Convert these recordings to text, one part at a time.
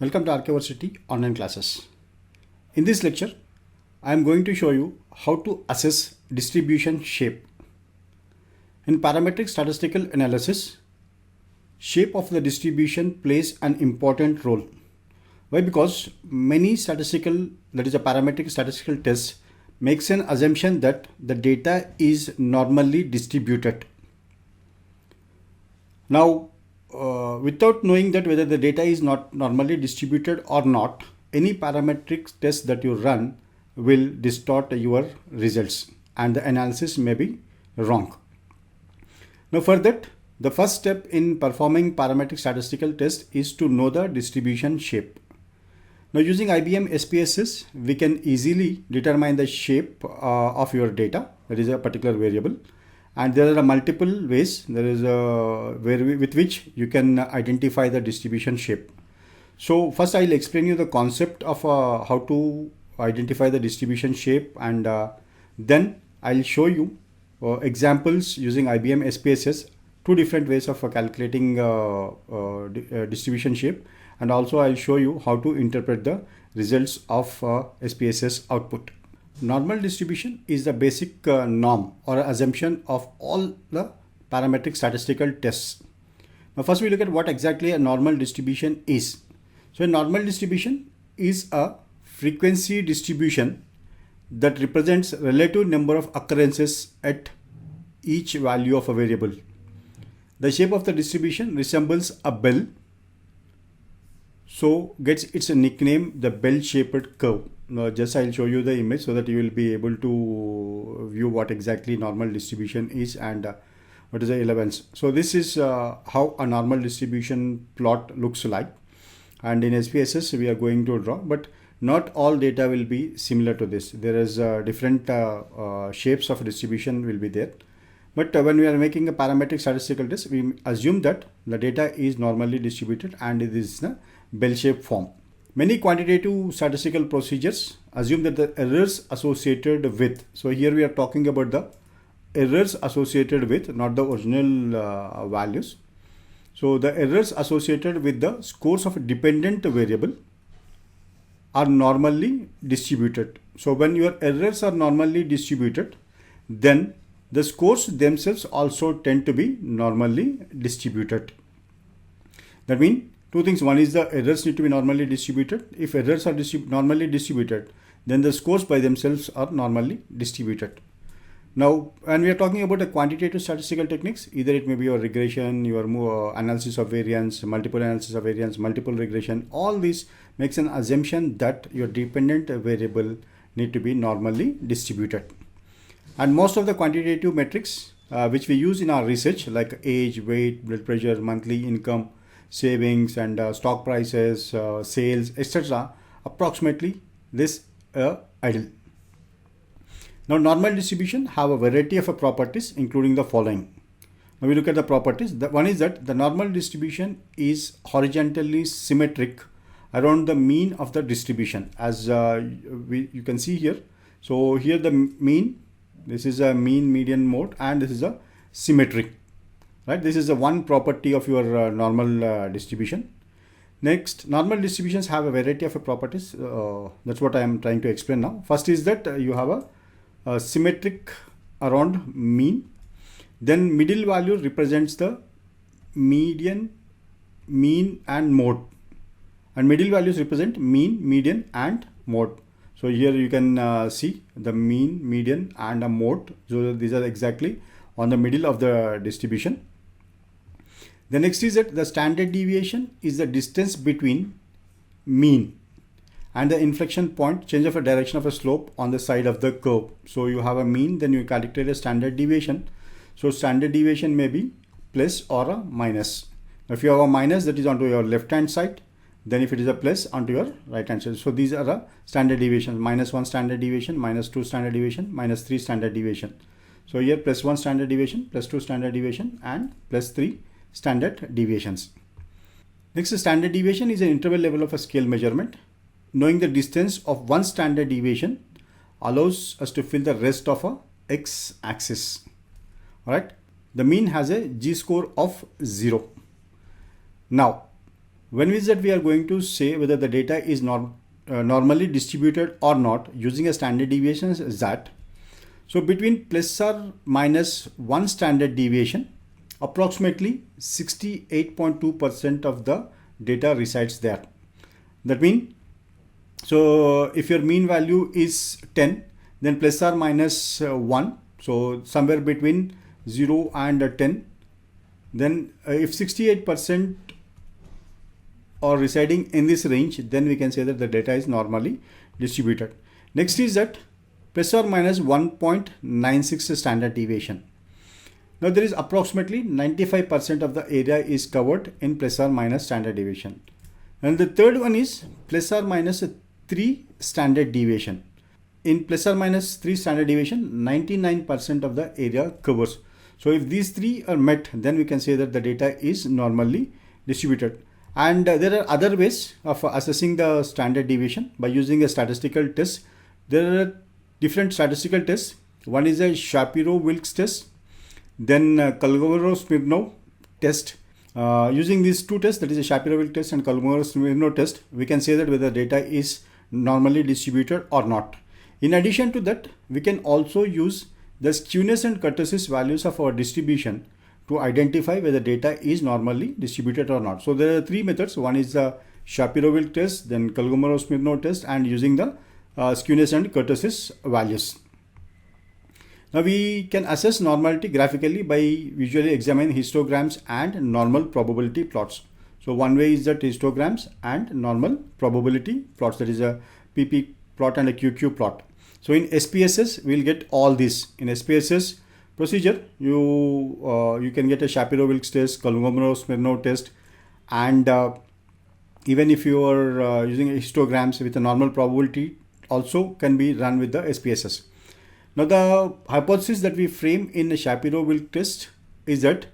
Welcome to Archiversity online classes. In this lecture, I am going to show you how to assess distribution shape. In parametric statistical analysis, shape of the distribution plays an important role. Why? Because many parametric statistical tests makes an assumption that the data is normally distributed. Now, without knowing that whether the data is not normally distributed or not, any parametric test that you run will distort your results and the analysis may be wrong. Now for that, the first step in performing parametric statistical test is to know the distribution shape. Now using IBM SPSS, we can easily determine the shape of your data, that is a particular variable. And there are multiple ways with which you can identify the distribution shape. So first I'll explain you the concept of how to identify the distribution shape, and then I'll show you examples using IBM SPSS, two different ways of calculating distribution shape, and also I'll show you how to interpret the results of SPSS output. Normal distribution is the basic norm or assumption of all the parametric statistical tests. Now first we look at what exactly a normal distribution is. So a normal distribution is a frequency distribution that represents relative number of occurrences at each value of a variable. The shape of the distribution resembles a bell, so gets its nickname the bell-shaped curve. Now just I'll show you the image so that you will be able to view what exactly normal distribution is and what is the relevance. So this is how a normal distribution plot looks like, and in SPSS we are going to draw, but not all data will be similar to this. There is different shapes of distribution will be there. But when we are making a parametric statistical test, we assume that the data is normally distributed and it is in a bell-shaped form. Many quantitative statistical procedures assume that the errors associated with, so here we are talking about the errors associated with, not the original values. So the errors associated with the scores of a dependent variable are normally distributed. So when your errors are normally distributed, then the scores themselves also tend to be normally distributed. That means two things. One is the errors need to be normally distributed. If errors are normally distributed, then the scores by themselves are normally distributed. Now, when we are talking about the quantitative statistical techniques, either it may be your regression, your analysis of variance, multiple analysis of variance, multiple regression, all these makes an assumption that your dependent variable need to be normally distributed. And most of the quantitative metrics which we use in our research, like age, weight, blood pressure, monthly income, savings, and stock prices, sales, etc., approximately this ideal. Now normal distribution have a variety of properties, including the following. Now we look at the properties. The one is that the normal distribution is horizontally symmetric around the mean of the distribution, as you can see here. So here the mean, this is a mean, median, mode, and this is a symmetry, right? This is the one property of your normal distribution. Next, normal distributions have a variety of properties. That's what I am trying to explain now. First is that you have a symmetric around mean. Then middle value represents the median, mean, and mode. And middle values represent mean, median, and mode. So here you can see the mean, median, and a mode. So these are exactly on the middle of the distribution. The next is that the standard deviation is the distance between mean and the inflection point, change of a direction of a slope on the side of the curve. So you have a mean, then you calculate a standard deviation. So standard deviation may be plus or a minus. If you have a minus, that is onto your left hand side. Then if it is a plus, onto your right hand side. So these are a standard deviation: -1 standard deviation, -2 standard deviation, -3 standard deviation. So here +1 standard deviation, +2 standard deviation, and +3 standard deviations. Next, standard deviation is an interval level of a scale measurement. Knowing the distance of one standard deviation allows us to fill the rest of a x-axis. Alright, the mean has a g-score of 0. Now, When is that we are going to say whether the data is normally distributed or not using a standard deviation is that. So between plus or minus 1 standard deviation, approximately 68.2% of the data resides there. That means, so if your mean value is 10, then plus or minus 1, so somewhere between 0 and 10, then if 68% are residing in this range, then we can say that the data is normally distributed. Next is that plus or minus 1.96 standard deviation. Now there is approximately 95% of the area is covered in plus or minus standard deviation. And the third one is plus or minus 3 standard deviation. In plus or minus 3 standard deviation, 99% of the area covers. So if these three are met, then we can say that the data is normally distributed. And there are other ways of assessing the standard deviation by using a statistical test. There are different statistical tests. One is a Shapiro-Wilks test, then Kolmogorov-Smirnov test. Using these two tests, that is a Shapiro-Wilks test and Kolmogorov-Smirnov test, we can say that whether data is normally distributed or not. In addition to that, we can also use the skewness and kurtosis values of our distribution to identify whether data is normally distributed or not. So there are three methods. One is the Shapiro-Wilks test, then Kolmogorov-Smirnov test, and using the skewness and kurtosis values. Now we can assess normality graphically by visually examining histograms and normal probability plots. So one way is that histograms and normal probability plots, that is a PP plot and a QQ plot. So in SPSS, we'll get all this. In SPSS procedure, you can get a Shapiro-Wilks test, Kolmogorov-Smirnov test, and even if you are using histograms with a normal probability, also can be run with the SPSS. Now the hypothesis that we frame in the Shapiro-Wilks test is that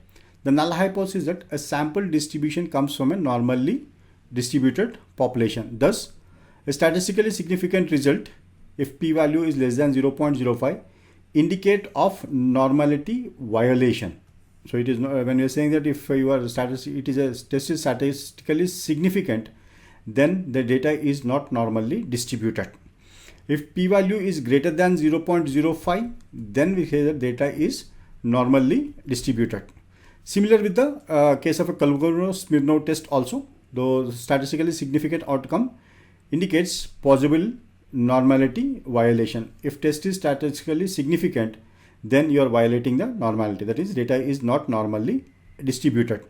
the null hypothesis is that a sample distribution comes from a normally distributed population. Thus, a statistically significant result, if p-value is less than 0.05, indicate of normality violation. So it is when you are saying that if you are test is statistically significant, then the data is not normally distributed. If p-value is greater than 0.05, then we say that data is normally distributed. Similar with the case of a Kolmogorov-Smirnov test also, though statistically significant outcome indicates possible normality violation. If test is statistically significant, then you are violating the normality, that is data is not normally distributed.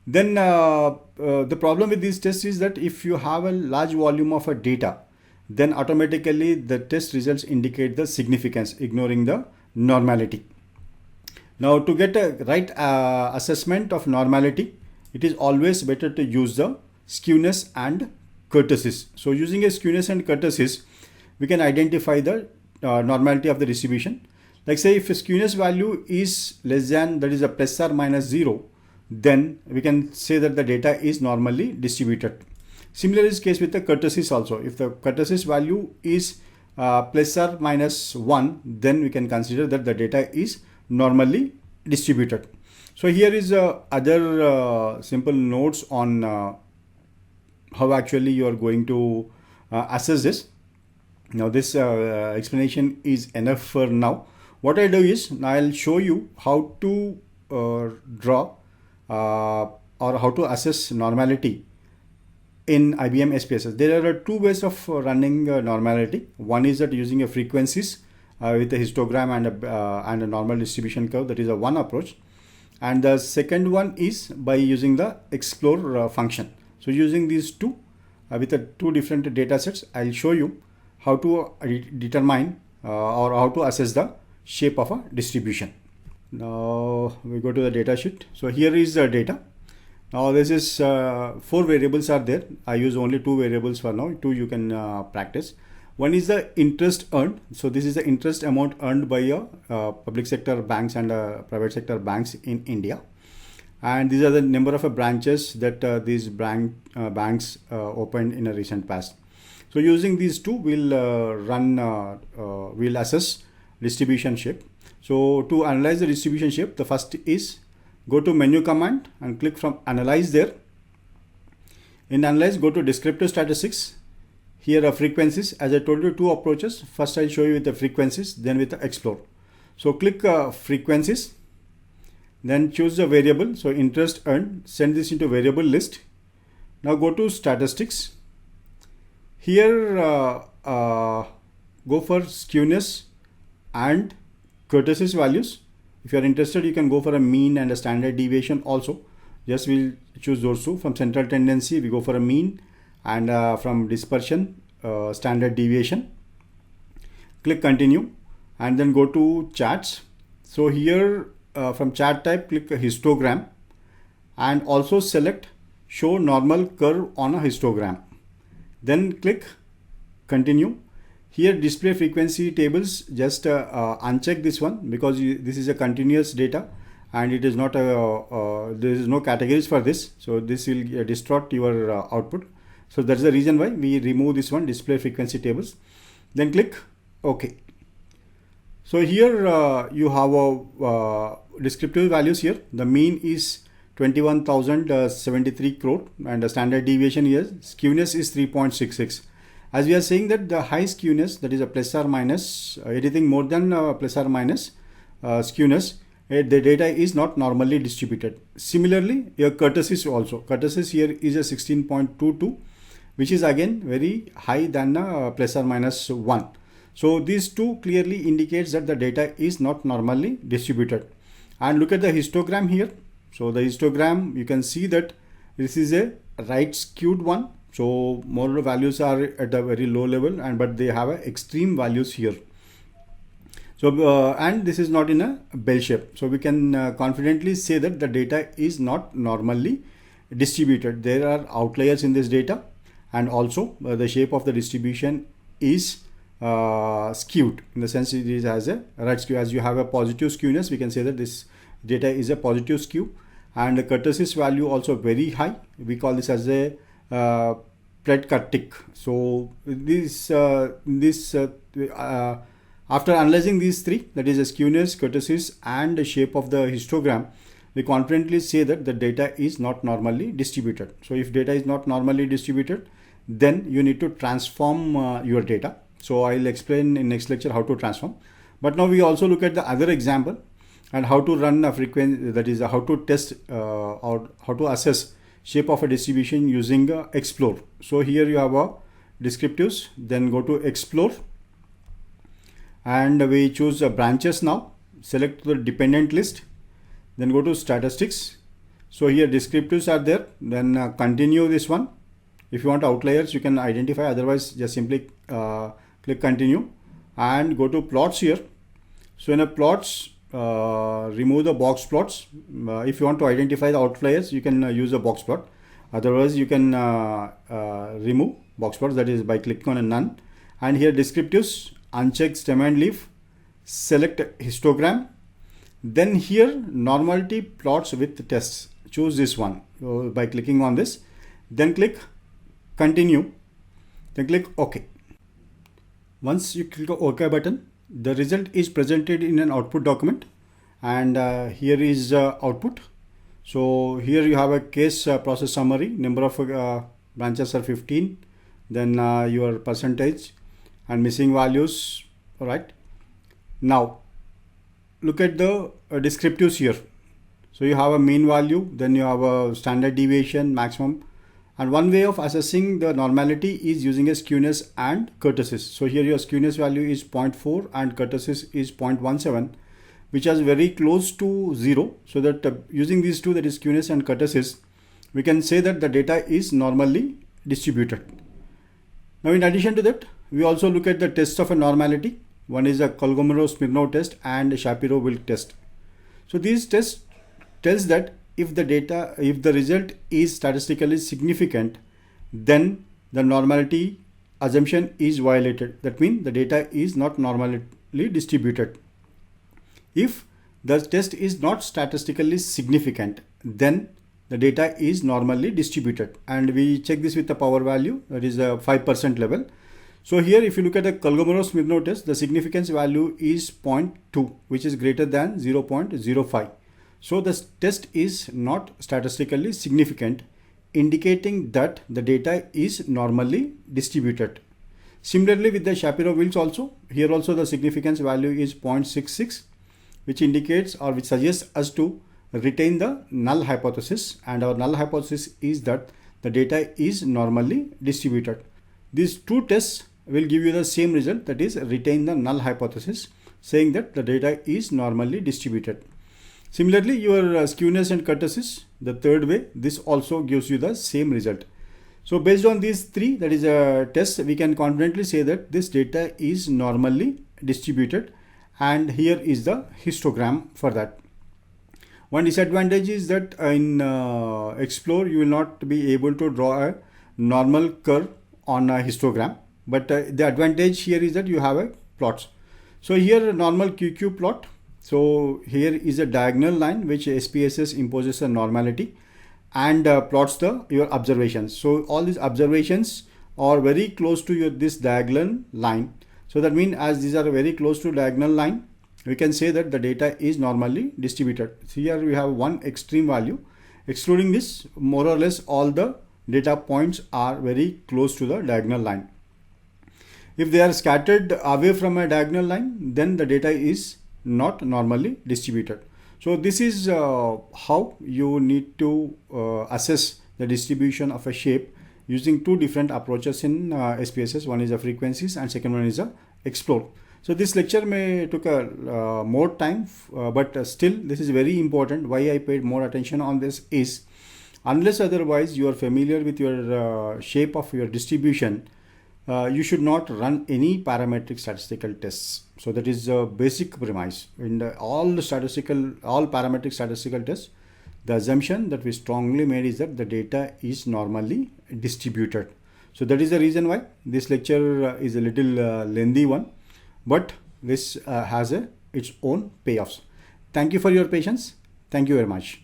Then the problem with these tests is that if you have a large volume of a data, then automatically the test results indicate the significance, ignoring the normality. Now to get a right assessment of normality, it is always better to use the skewness and kurtosis. So using a skewness and kurtosis, we can identify the normality of the distribution. Like say if a skewness value is less than, that is a plus or minus 0, then we can say that the data is normally distributed. Similar is case with the kurtosis also. If the kurtosis value is plus or minus 1, then we can consider that the data is normally distributed. So here is other simple notes on how actually you are going to assess this. Now this explanation is enough for now. What I do is I'll show you how to draw or how to assess normality in IBM SPSS. There are two ways of running normality. One is that using a frequencies with a histogram and a normal distribution curve. That is a one approach. And the second one is by using the explore function. So using these two with the two different data sets, I'll show you how to determine or how to assess the shape of a distribution. Now we go to the data sheet. So here is the data. Now this is 4 variables are there. I use only 2 variables for now. 2 you can practice. One is the interest earned. So this is the interest amount earned by public sector banks and private sector banks in India. And these are the number of branches that these banks opened in a recent past. So using these two, we'll assess distribution shape. So to analyze the distribution shape, the first is go to menu command and click from analyze there. In analyze, go to descriptive statistics. Here are frequencies. As I told you, two approaches. First I'll show you with the frequencies, then with the explore. So click frequencies, then choose the variable. So interest earned, send this into variable list. Now go to statistics. Here go for skewness and kurtosis values. If you are interested, you can go for a mean and a standard deviation also. Just we'll choose those two. From central tendency, we go for a mean, and from dispersion, standard deviation. Click continue, and then go to charts. So here from chart type, click histogram, and also select show normal curve on a histogram. Then click continue. Here display frequency tables, just uncheck this one, because this is a continuous data and it is not a there is no categories for this, so this will distort your output. So that's the reason why we remove this one, display frequency tables. Then click OK. So here you have a descriptive values here. The mean is 21,073 crore and the standard deviation here, skewness is 3.66. As we are saying that the high skewness, that is a plus or minus, anything more than plus or minus skewness, the data is not normally distributed. Similarly, your kurtosis also. Kurtosis here is a 16.22, which is again very high than plus or minus 1. So these two clearly indicates that the data is not normally distributed. And look at the histogram here. So the histogram, you can see that this is a right skewed one. So more values are at a very low level, but they have extreme values here. So and this is not in a bell shape. So we can confidently say that the data is not normally distributed. There are outliers in this data, and also the shape of the distribution is skewed, in the sense it is as a right skew. As you have a positive skewness, we can say that this data is a positive skew, and the kurtosis value also very high. We call this as a Predicate. So after analyzing these three, that is a skewness, kurtosis, and the shape of the histogram, we confidently say that the data is not normally distributed. So if data is not normally distributed, then you need to transform your data. So I'll explain in next lecture how to transform. But now we also look at the other example and how to run a frequency, that is how to test or how to assess shape of a distribution using explore. So here you have a descriptives, then go to explore, and we choose branches. Now select the dependent list, then go to statistics. So here descriptives are there, then continue this one. If you want outliers, you can identify, otherwise just simply click continue and go to plots here. So in a plots, remove the box plots. If you want to identify the outliers, you can use a box plot. Otherwise you can remove box plots, that is by clicking on a none. And here descriptives, uncheck stem and leaf, select histogram, then here normality plots with tests, choose this one by clicking on this, then click continue, then click OK. Once you click the OK button, the result is presented in an output document, and here is output. So here you have a case process summary, number of branches are 15, then your percentage and missing values. All right, now look at the descriptives here. So you have a mean value, then you have a standard deviation, maximum. And one way of assessing the normality is using a skewness and kurtosis. So here your skewness value is 0.4 and kurtosis is 0.17, which is very close to 0. So that using these two, that is skewness and kurtosis, we can say that the data is normally distributed. Now in addition to that, we also look at the tests of a normality. One is a Kolmogorov-Smirnov test and Shapiro-Wilk test. So these tests tells that if the result is statistically significant, then the normality assumption is violated. That means the data is not normally distributed. If the test is not statistically significant, then the data is normally distributed, and we check this with the power value, that is a 5% level. So here if you look at the Kolmogorov-Smirnov test, the significance value is 0.2, which is greater than 0.05. So the test is not statistically significant indicating that the data is normally distributed. Similarly with the Shapiro wheels also, here also the significance value is 0.66, which indicates or which suggests us to retain the null hypothesis, and our null hypothesis is that the data is normally distributed. These two tests will give you the same result, that is retain the null hypothesis, saying that the data is normally distributed. Similarly, your skewness and kurtosis, the third way, this also gives you the same result. So based on these three, that is a test, we can confidently say that this data is normally distributed, and here is the histogram for that. One disadvantage is that in Explore you will not be able to draw a normal curve on a histogram, but the advantage here is that you have a plots. So here a normal QQ plot. So here is a diagonal line which SPSS imposes a normality and plots your observations. So all these observations are very close to this diagonal line. So that means as these are very close to diagonal line, we can say that the data is normally distributed. So here we have one extreme value. Excluding this, more or less all the data points are very close to the diagonal line. If they are scattered away from a diagonal line, then the data is not normally distributed. So this is how you need to assess the distribution of a shape using two different approaches in SPSS. One is the frequencies and second one is the Explore. So this lecture may took a more time, but still this is very important. Why I paid more attention on this is, unless otherwise you are familiar with your shape of your distribution, you should not run any parametric statistical tests. So that is a basic premise in all parametric statistical tests. The assumption that we strongly made is that the data is normally distributed. So that is the reason why this lecture is a little lengthy one, but this has its own payoffs. Thank you for your patience. Thank you very much.